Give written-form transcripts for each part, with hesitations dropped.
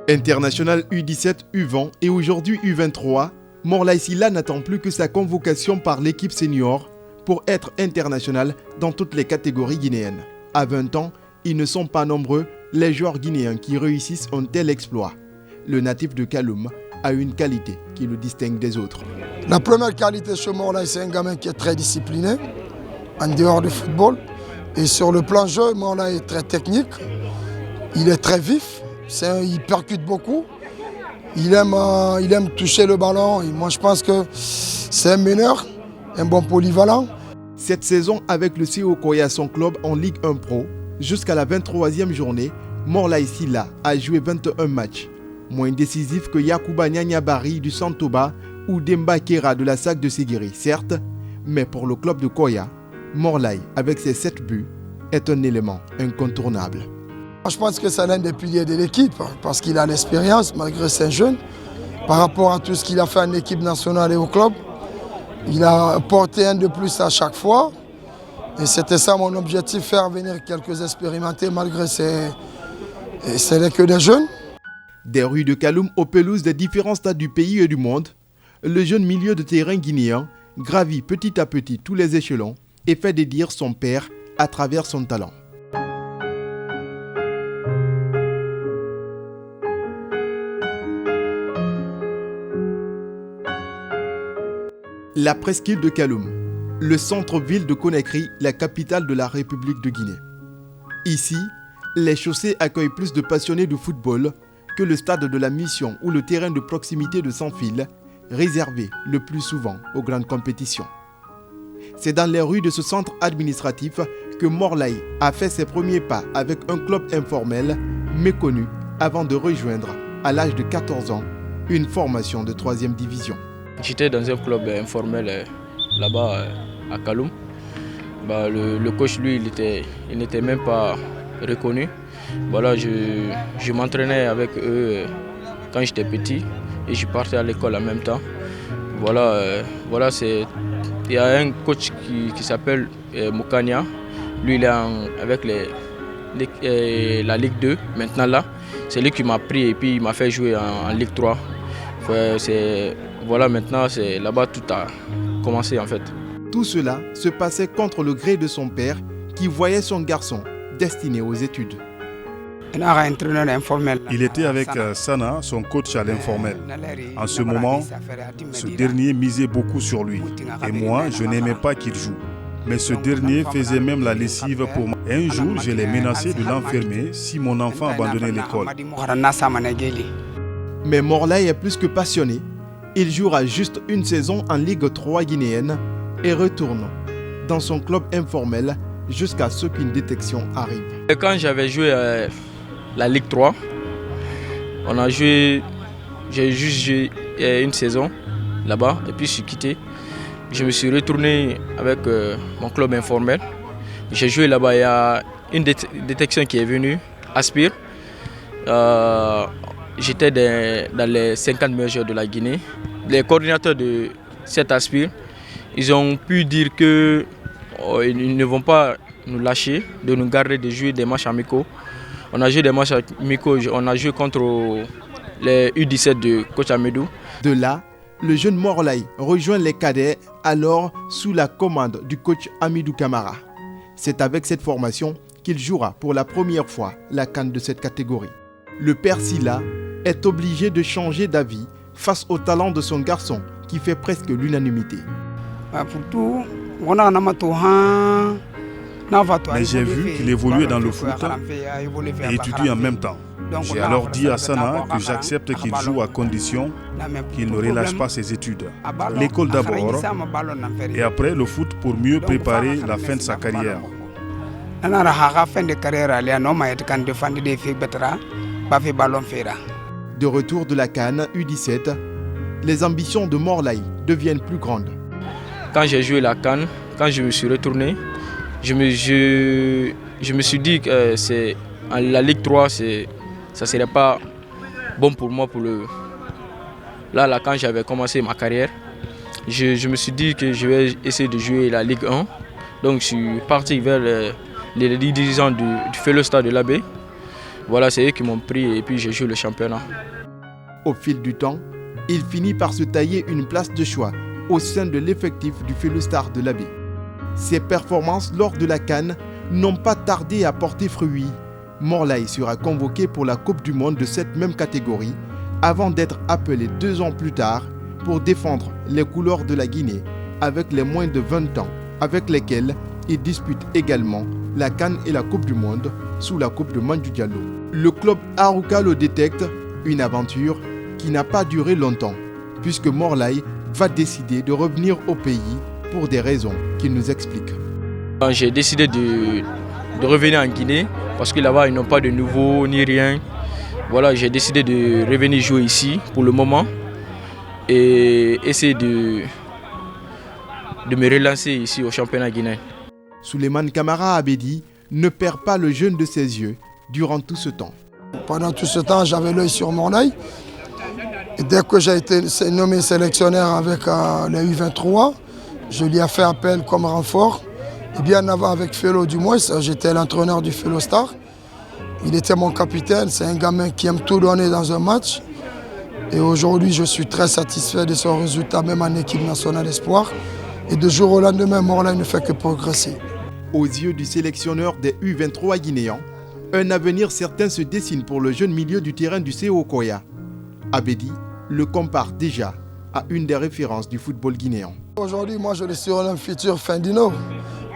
International U17, U20 et aujourd'hui U23, Morlaye Sylla n'attend plus que sa convocation par l'équipe senior pour être international dans toutes les catégories guinéennes. À 20 ans, ils ne sont pas nombreux les joueurs guinéens qui réussissent un tel exploit. Le natif de Kaloum a une qualité qui le distingue des autres. La première qualité chez Morlaye, c'est un gamin qui est très discipliné en dehors du football. Et sur le plan jeu, Morlaye est très technique, il est très vif, il percute beaucoup, il aime toucher le ballon. Et moi je pense que c'est un meneur, un bon polyvalent. Cette saison avec le CO Koya, son club en Ligue 1 Pro, jusqu'à la 23e journée, Morlaye Sylla a joué 21 matchs. Moins décisif que Yacouba Nyanyabari du Santoba ou Demba Kera de la SAC de Séguéry, certes, mais pour le club de Koya, Morlaye, avec ses 7 buts, est un élément incontournable. Je pense que c'est l'un des piliers de l'équipe parce qu'il a l'expérience malgré ses jeunes. Par rapport à tout ce qu'il a fait en équipe nationale et au club, il a porté un de plus à chaque fois. Et c'était ça mon objectif, faire venir quelques expérimentés malgré ce n'est que des jeunes. Des rues de Kaloum aux pelouses des différents stades du pays et du monde, le jeune milieu de terrain guinéen gravit petit à petit tous les échelons et fait dédire son père à travers son talent. La presqu'île de Kaloum, le centre-ville de Conakry, la capitale de la République de Guinée. Ici, les chaussées accueillent plus de passionnés de football que le stade de la Mission ou le terrain de proximité de Sans-Fil, réservé le plus souvent aux grandes compétitions. C'est dans les rues de ce centre administratif que Morlaye a fait ses premiers pas avec un club informel méconnu avant de rejoindre, à l'âge de 14 ans, une formation de 3e division. J'étais dans un club informel là-bas à Kaloum. Le coach, lui, il n'était même pas reconnu. Voilà, je m'entraînais avec eux quand j'étais petit et je partais à l'école en même temps. Il y a un coach qui s'appelle Moukania. Lui, il est avec la Ligue 2 maintenant là. C'est lui qui m'a pris et puis il m'a fait jouer en Ligue 3. Maintenant, c'est là-bas tout a commencé en fait. Tout cela se passait contre le gré de son père qui voyait son garçon destiné aux études. Il était avec Sana, son coach à l'informel. En ce moment, ce dernier misait beaucoup sur lui. Et moi, je n'aimais pas qu'il joue. Mais ce dernier faisait même la lessive pour moi. Un jour, je l'ai menacé de l'enfermer si mon enfant abandonnait l'école. Mais Morlaye est plus que passionné. Il jouera juste une saison en Ligue 3 guinéenne et retourne dans son club informel jusqu'à ce qu'une détection arrive. Quand j'avais joué la Ligue 3, j'ai juste joué une saison là-bas et puis je suis quitté. Je me suis retourné avec mon club informel. J'ai joué là-bas, il y a une détection qui est venue, Aspire. J'étais dans les 50 meilleurs joueurs de la Guinée. Les coordinateurs de cette Aspire, ils ont pu dire qu'ils ne vont pas nous lâcher, de nous garder de jouer des matchs amicaux. On a joué des matchs amicaux, on a joué contre les U17 de coach Amidou. De là, le jeune Morlaye rejoint les cadets, alors sous la commande du coach Amidou Camara. C'est avec cette formation qu'il jouera pour la première fois la CAN de cette catégorie. Le père Sylla est obligé de changer d'avis face au talent de son garçon qui fait presque l'unanimité. Mais j'ai vu qu'il évoluait dans le foot et étudie en même temps. J'ai alors dit à Sana que j'accepte qu'il joue à condition qu'il ne relâche pas ses études. L'école d'abord et après le foot pour mieux préparer la fin de sa carrière. De retour de la CAN U17, les ambitions de Morlaye deviennent plus grandes. Quand j'ai joué la CAN, quand je me suis retourné, je me suis dit que la Ligue 3, ça ne serait pas bon pour moi. Là, quand j'avais commencé ma carrière, je me suis dit que je vais essayer de jouer la Ligue 1. Donc je suis parti vers les dirigeants du Fellow Stade de l'Abbé. Voilà, c'est eux qui m'ont pris et puis j'ai joué le championnat. Au fil du temps, il finit par se tailler une place de choix au sein de l'effectif du Fellow-Star de l'Abbé. Ses performances lors de la CAN n'ont pas tardé à porter fruit. Morlaï sera convoqué pour la Coupe du Monde de cette même catégorie avant d'être appelé 2 ans plus tard pour défendre les couleurs de la Guinée avec les moins de 20 ans, avec lesquels il dispute également la CAN et la Coupe du Monde sous la coupe de Mandjou Diallo. Le club Arouca le détecte, une aventure qui n'a pas duré longtemps, puisque Morlaï va décider de revenir au pays pour des raisons qu'il nous explique. J'ai décidé de revenir en Guinée parce que là-bas ils n'ont pas de nouveau ni rien. Voilà, j'ai décidé de revenir jouer ici pour le moment et essayer de me relancer ici au championnat guinéen. Souleymane Camara Abedi ne perd pas le jeune de ses yeux durant tout ce temps. Pendant tout ce temps, j'avais l'œil sur Morlaï. Et dès que j'ai été nommé sélectionneur avec les U23, je lui ai fait appel comme renfort. Et bien avant avec Fellow du moins, j'étais l'entraîneur du Fellow-Star. Il était mon capitaine, c'est un gamin qui aime tout donner dans un match. Et aujourd'hui, je suis très satisfait de son résultat, même en équipe nationale espoir. Et de jour au lendemain, Morlaï ne fait que progresser. Aux yeux du sélectionneur des U23 guinéens, un avenir certain se dessine pour le jeune milieu du terrain du CO Okoya. Abedi le compare déjà à une des références du football guinéen. Aujourd'hui, moi, je le surnomme futur Fendino.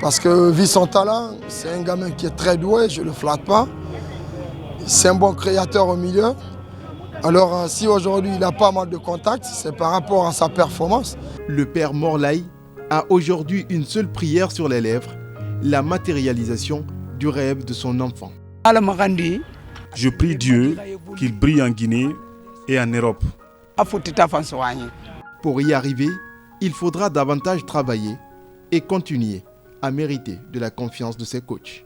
Parce que, vu son talent, c'est un gamin qui est très doué, je ne le flatte pas. C'est un bon créateur au milieu. Alors, si aujourd'hui il a pas mal de contacts, c'est par rapport à sa performance. Le père Morlaï a aujourd'hui une seule prière sur les lèvres, la matérialisation du rêve de son enfant. Je prie Dieu qu'il brille en Guinée et en Europe. Pour y arriver, il faudra davantage travailler et continuer à mériter de la confiance de ses coachs.